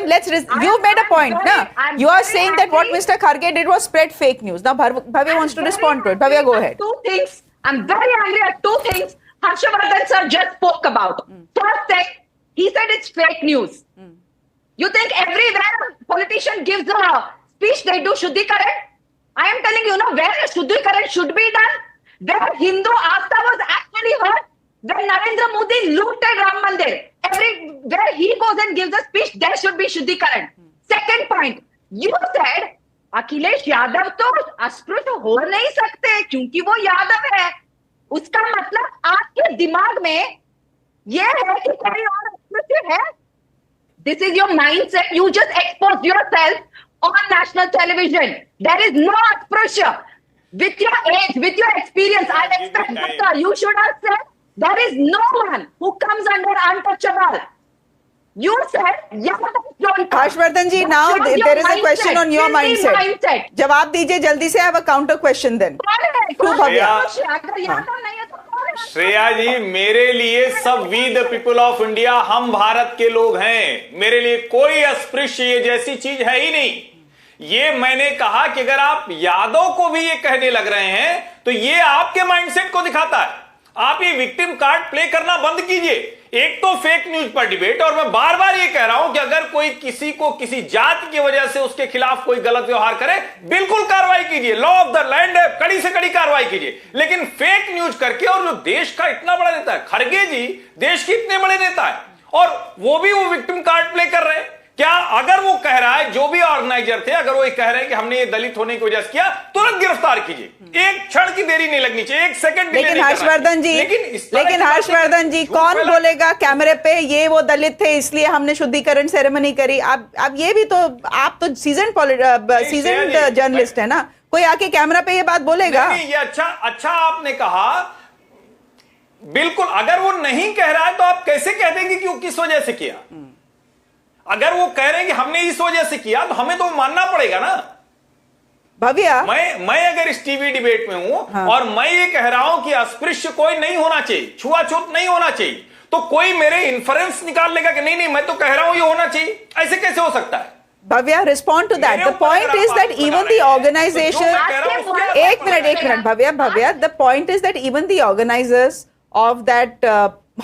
you made a point, na? You are saying that what Mr. Kharge did was spread fake news. Now Bhavya wants to respond to it. Bhavya, go ahead. Two things. I'm very angry at two things Harshavardhan sir just spoke about. First thing, he said it's fake news. You think everywhere a politician gives a speech, they do Shuddhikaran? I am telling you, where a Shuddhikaran should be done, where Hindu Asta was actually heard, when Narendra Modi looted Ram Mandir. Everywhere he goes and gives a speech, there should be Shuddhikaran. Second point, you said, Akhilesh Yadav तो अस्पृश्य हो नहीं सकते क्योंकि वो यादव है. उसका मतलब आपके दिमाग में ये है कि कोई और अस्पृश्य है. This is your mindset. You just exposed yourself on national television. There is no asprusha. With your age, with your experience, I expect better. You should have said there is no one who comes under untouchable. You said, Harshvardhan ji, now there is a question on your mindset. जवाब दीजिए जल्दी से. I have a counter question then. Shreya जी, मेरे लिए सब we the people of India, हम भारत के लोग हैं. मेरे लिए कोई अस्पृश्य ये जैसी चीज है ही नहीं. ये मैंने कहा कि अगर आप यादव को भी ये कहने लग रहे हैं तो ये आपके माइंडसेट को दिखाता है. आप ये विक्टिम कार्ड प्ले करना बंद कीजिए. एक तो फेक न्यूज पर डिबेट, और मैं बार बार ये कह रहा हूं कि अगर कोई किसी को किसी जाति की वजह से उसके खिलाफ कोई गलत व्यवहार करे, बिल्कुल कार्रवाई कीजिए. लॉ ऑफ द लैंड है, कड़ी से कड़ी कार्रवाई कीजिए. लेकिन फेक न्यूज करके, और जो देश का इतना बड़ा नेता है खड़गे जी, देश के इतने बड़े नेता है, और वो भी वो विक्टिम कार्ड प्ले कर रहे हैं. क्या अगर वो कह रहा है, जो भी ऑर्गेनाइजर थे, अगर वो ये कह रहे हैं कि हमने ये दलित होने की वजह से किया, तुरंत गिरफ्तार कीजिए. एक क्षण की देरी नहीं लगनी चाहिए, एक सेकंड. लेकिन हर्षवर्धन जी कौन बोलेगा कैमरे पे ये वो दलित थे इसलिए हमने शुद्धिकरण सेरेमनी करी? आप ये भी तो, आप तो सीजन जर्नलिस्ट है ना, कोई आके कैमरा पे ये बात बोलेगा? नहीं, ये अच्छा आपने कहा. बिल्कुल, अगर वो नहीं कह रहा है तो आप कैसे कह देंगे कि वो किस वजह से किया? अगर वो कह रहे हैं कि हमने इस वजह से किया तो हमें तो मानना पड़ेगा ना. भव्या, मैं अगर इस टीवी डिबेट में हूं और मैं ये कह रहा हूं कि अस्पृश्य कोई नहीं होना चाहिए, छुआछूत नहीं होना चाहिए, तो कोई मेरे इन्फरेंस निकाल लेगा कि नहीं मैं तो कह रहा हूं ये होना चाहिए. ऐसे कैसे हो सकता है? Bhavya, respond to that. The point is that even the organization, एक minute Bhavya, the point is that even the organizers of that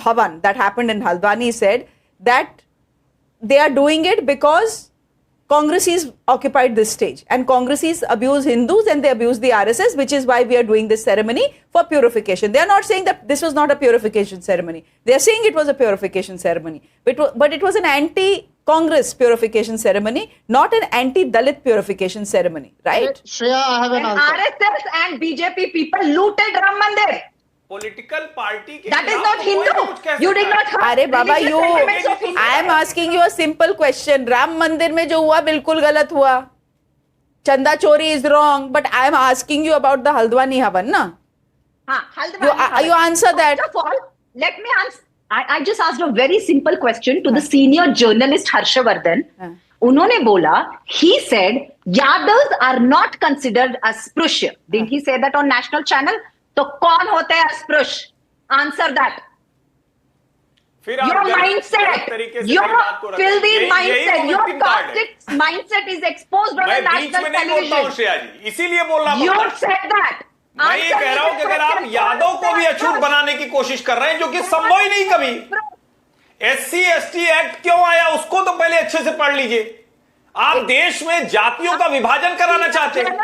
Havan that happened in Haldwani said that they are doing it because Congresses occupied this stage and Congresses abuse Hindus and they abuse the RSS, which is why we are doing this ceremony for purification. They are not saying that this was not a purification ceremony. They are saying it was a purification ceremony. But it was an anti-Congress purification ceremony, not an anti-Dalit purification ceremony, right? Shreya, I have an answer. RSS and BJP people looted Ram Mandir. Political party के that is not Hindu. You did not. अरे बाबा, I am asking you a simple question. Ram मंदिर में जो हुआ बिल्कुल गलत हुआ. चंदा चोरी is wrong, but I am asking you about the Haldwani Havan, na? You answer that. First of all, let me answer. I just asked a very simple question to the senior journalist Harshavardhan. उन्होंने बोला, he said Yadavs are not considered अस्पृश्य. Didn't he say that on national channel? तो कौन होते हैं अस्पृश्य? Answer that. Your mindset, your filthy mindset, your caustic mindset is exposed on the national television. इसीलिए बोलना. You said that. मैं ये कह रहा हूं कि अगर आप यादव को भी अछूत बनाने की कोशिश कर रहे हैं, जो कि संभव ही नहीं कभी. SC/ST एक्ट क्यों आया उसको तो पहले अच्छे से पढ़ लीजिए. आप देश में जातियों का विभाजन कराना चाहते हैं.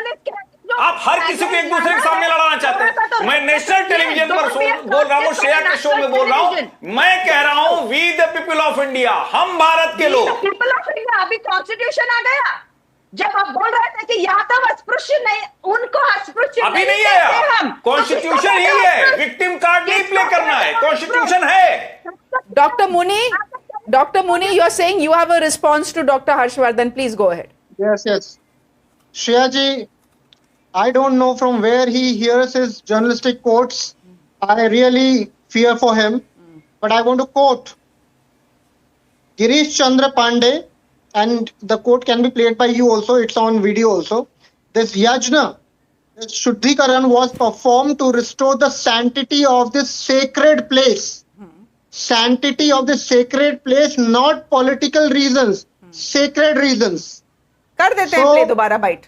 आप हर किसी को एक दूसरे के सामने लड़ाना चाहते हैं. मैं नेशनल टेलीविजन पर बोल रहा हूं, श्रेया के शो में बोल रहा हूं. मैं कह रहा हूं we the people of India, हम भारत के लोग. पीपल ऑफ इंडिया, अभी कॉन्स्टिट्यूशन आ गया. जब आप बोल रहे थे कि यादव अस्पृश्य नहीं, उनको अस्पृश्य अभी नहीं आया. कॉन्स्टिट्यूशन ही है, विक्टिम कार्ड नहीं प्ले करना है, कॉन्स्टिट्यूशन है. Dr. Muni, you are saying you have a response to Dr. Harshvardhan. Please go ahead. Yes. Shreya ji, I don't know from where he hears his journalistic quotes. I really fear for him. But I want to quote Girish Chandra Pandey, and the quote can be played by you also. It's on video also. This yajna, this Shuddhikaran, was performed to restore the sanctity of this sacred place. Sanctity of this sacred place, not political reasons. sacred reasons. कर देते हैं So- play दोबारा bite.